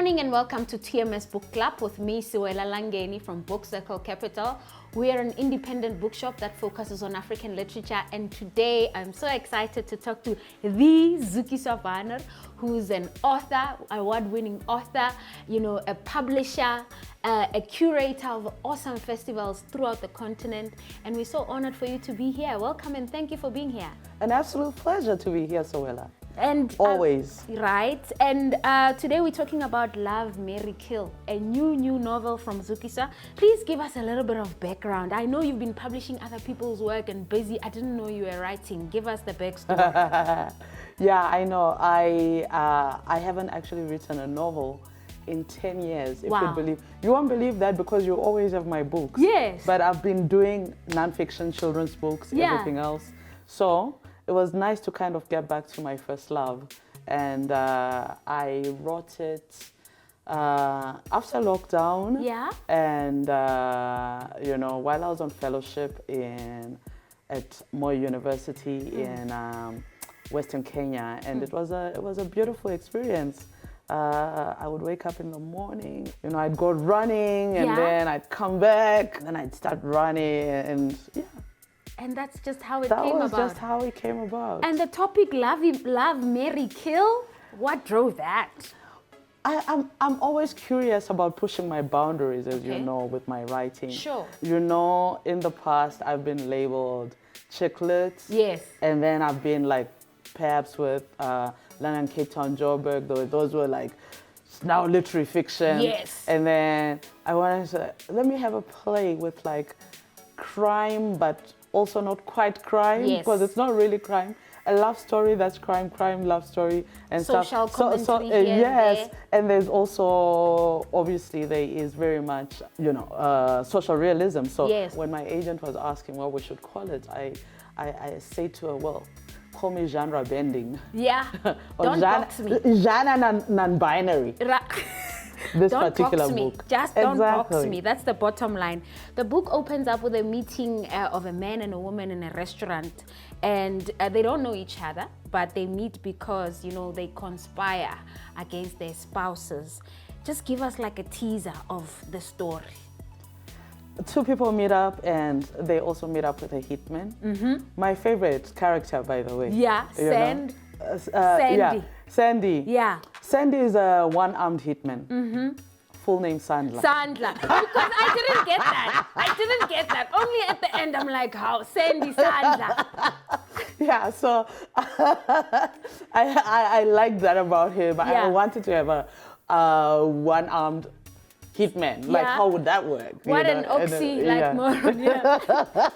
morning and welcome to TMS Book Club with me, Sewela Langeni from Book Circle Capital. We are an independent bookshop that focuses on African literature, and today I'm so excited to talk to the Zukiswa Wanner, who's an author, award-winning author, a publisher, a curator of awesome festivals throughout the continent, and we're so honored for you to be here. Welcome and thank you for being here. An absolute pleasure to be here, Sewela. And always. Right. And today we're talking about Love, Marry, Kill, a new novel from Zukiswa. Please give us a little bit of background. I know you've been publishing other people's work and busy. I didn't know you were writing. Give us the backstory. Yeah, I know. I haven't actually written a novel in 10 years, if Wow. you'd believe. You won't believe that because you always have my books. Yes. But I've been doing non-fiction, children's books, everything else. So it was nice to kind of get back to my first love. And I wrote it after lockdown. Yeah. And, while I was on fellowship at Moi University in Western Kenya. And it was a beautiful experience. I would wake up in the morning, I'd go running and then I'd come back and I'd start running and yeah. And that's just how it came about. That was just how it came about. And the topic Love, Marry, Kill, what drove that? I'm always curious about pushing my boundaries, as you know, with my writing. Sure. In the past, I've been labeled chick lit. Yes. And then I've been like, perhaps with Lana Cape Town Joburg, those were like now literary fiction. Yes. And then I wanted to, let me have a play with like crime, but also not quite crime, because it's not really crime. A love story that's crime, love story, and social stuff. commentary here and yes, there. and there's also, obviously, there is very much, social realism. So when my agent was asking what we should call it, I say to her, well, call me genre bending. Yeah, or don't box me. Genre non-binary. This don't particular box me. book. Just don't box me. That's the bottom line. The book opens up with a meeting of a man and a woman in a restaurant, and they don't know each other, but they meet because they conspire against their spouses. Just give us like a teaser of the story. Two people meet up and they also meet up with a hitman. Mm-hmm. My favorite character, by the way. Yeah, Sandy. Yeah, Sandy. Yeah. Sandy is a one-armed hitman. Mm-hmm. Full name Sandler. Sandler. Because I didn't get that. Only at the end I'm like, how? Sandy Sandler. Yeah, so I liked that about him. I wanted to have a one-armed hitman. Like, how would that work? What an oxymoron. Yeah.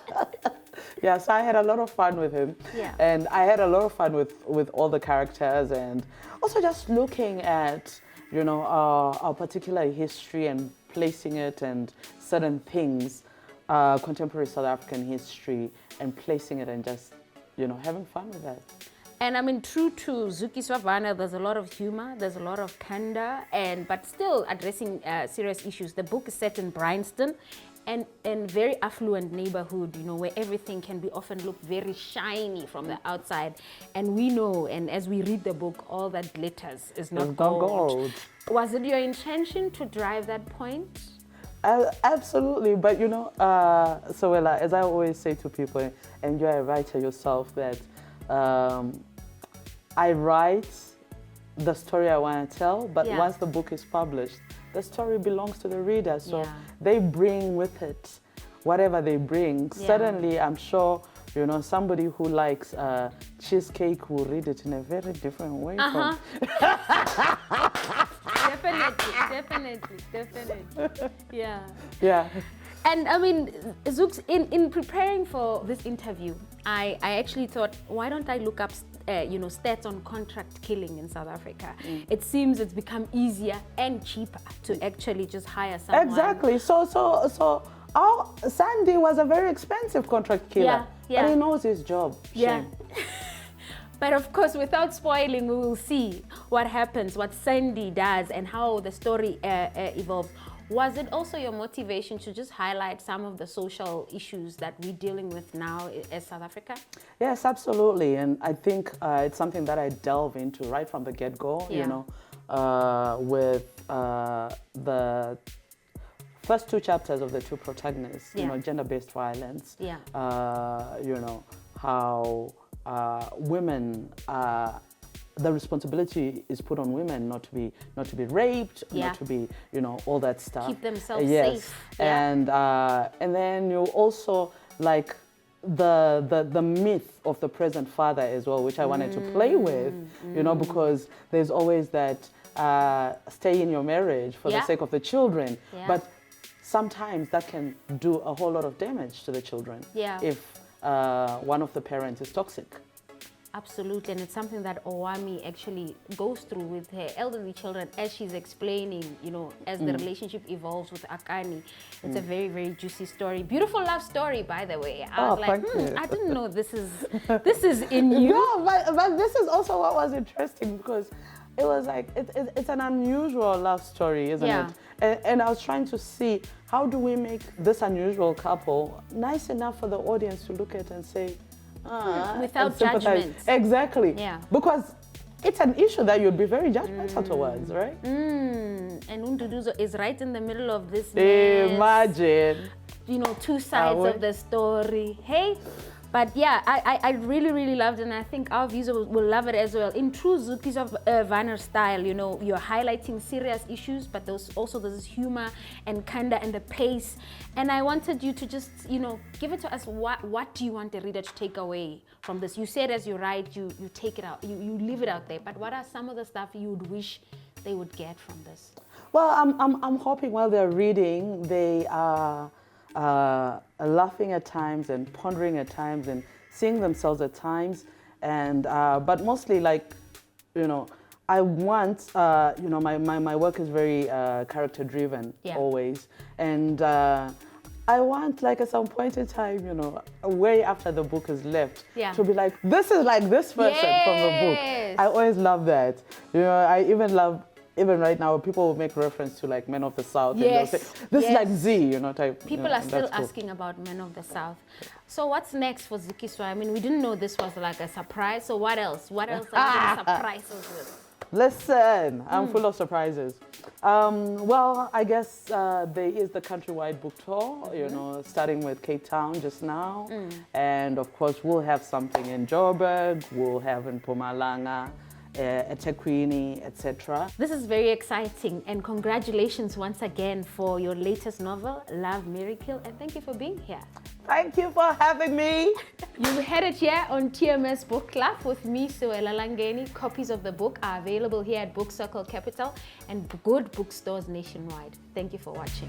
Yeah, so I had a lot of fun with him. Yeah. And I had a lot of fun with all the characters, and also just looking at, our particular history and placing it and certain things, contemporary South African history, and placing it and just, having fun with that. And I mean, true to Zukiswa Wanner, there's a lot of humor, there's a lot of candor, but still addressing serious issues. The book is set in Bryanston, and very affluent neighborhood, where everything can be often look very shiny from the outside. And we know, and as we read the book, all that glitters is not gold. Was it your intention to drive that point? Absolutely, but Sewela, as I always say to people, and you're a writer yourself, that I write the story I want to tell, but once the book is published, the story belongs to the reader. So they bring with it whatever they bring. Suddenly, I'm sure, somebody who likes cheesecake will read it in a very different way. Definitely. Yeah. Yeah. And I mean, Zooks, in preparing for this interview, I actually thought, why don't I look up, stats on contract killing in South Africa? It seems it's become easier and cheaper to actually just hire someone. Exactly. So Sandy was a very expensive contract killer, but he knows his job. Yeah. Shame. But of course, without spoiling, we will see what happens, what Sandy does, and how the story evolves. Was it also your motivation to just highlight some of the social issues that we're dealing with now as South Africa? Yes, absolutely. And I think it's something that I delve into right from the get-go, with the first two chapters of the two protagonists, you know, gender-based violence. Yeah. You know, how women, the responsibility is put on women not to be raped, not to be, you know, all that stuff. Keep themselves safe. Yeah. And then you also like the myth of the present father as well, which I wanted to play with, you know, because there's always that stay in your marriage for the sake of the children, but sometimes that can do a whole lot of damage to the children if one of the parents is toxic. Absolutely, and it's something that Owami actually goes through with her elderly children as she's explaining, you know, as the relationship evolves with Akani. It's a very, very juicy story. Beautiful love story, by the way. I was like, I didn't know this is in you. No, but this is also what was interesting, because it was like, it's an unusual love story, isn't it? And I was trying to see, how do we make this unusual couple nice enough for the audience to look at and say, without judgment. Exactly. Yeah. Because it's an issue that you'd be very judgmental towards, right? And Unduduzo is right in the middle of this mess. Imagine. You know, two sides of the story. Hey? But yeah, I really, really loved it, and I think our viewers will love it as well. In true Zukiswa Wanner style, you know, you're highlighting serious issues, but there's also this humor and kinda and the pace. And I wanted you to just, you know, give it to us. What do you want the reader to take away from this? You said as you write, you take it out, you leave it out there. But what are some of the stuff you would wish they would get from this? Well, I'm hoping while they're reading, they are laughing at times and pondering at times and seeing themselves at times, and but mostly, like, you know, I want, you know, my work is very character driven always, and I want, like, at some point in time, you know, way after the book is left, to be like, this is like this person from the book. I always love that. You know, I even love, even right now, people will make reference to, like, Men of the South. And they'll say, this is like Z, you know, type. People are still asking about Men of the South. So what's next for Zukiswa? I mean, we didn't know this was like a surprise. So what else? What else are you going to surprise us with? Listen, I'm full of surprises. Well, I guess there is the countrywide book tour, you know, starting with Cape Town just now. And of course, we'll have something in Joburg, we'll have in Mpumalanga, eThekwini, etc. This is very exciting, and congratulations once again for your latest novel, Love Miracle, and thank you for being here. Thank you for having me. You had it here on TMS Book Club with me, Sewela Langeni. Copies of the book are available here at Book Circle Capital and good bookstores nationwide. Thank you for watching.